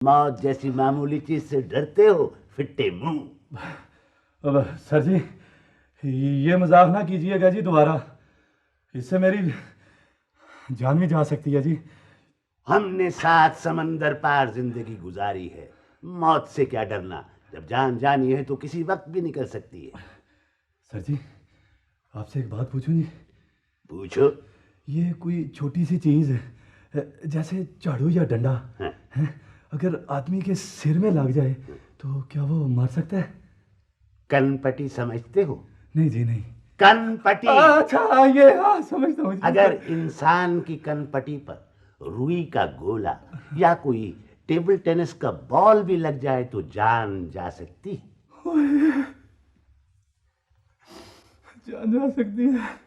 मौत जैसी मामूली चीज से डरते हो, फिट्टे मुंह। अब सर जी, ये मजाक ना कीजिएगा जी दोबारा, इससे मेरी जान भी जा सकती है जी। हमने 7 समंदर पार जिंदगी गुजारी है, मौत से क्या डरना। जब जान जानी है तो किसी वक्त भी निकल सकती है। सर जी, आपसे एक बात पूछूं जी? पूछो। ये कोई छोटी सी चीज है, जैसे झाड़ू या डंडा हाँ। है, अगर आदमी के सिर में लग जाए तो क्या वो मर सकता है? कनपटी समझते हो? नहीं जी नहीं। कनपटी। अच्छा, ये हाँ समझता हूँ जी। अगर इंसान की कनपटी पर रुई का गोला या कोई टेबल टेनिस का बॉल भी लग जाए तो जान जा सकती। जान जा सकती है।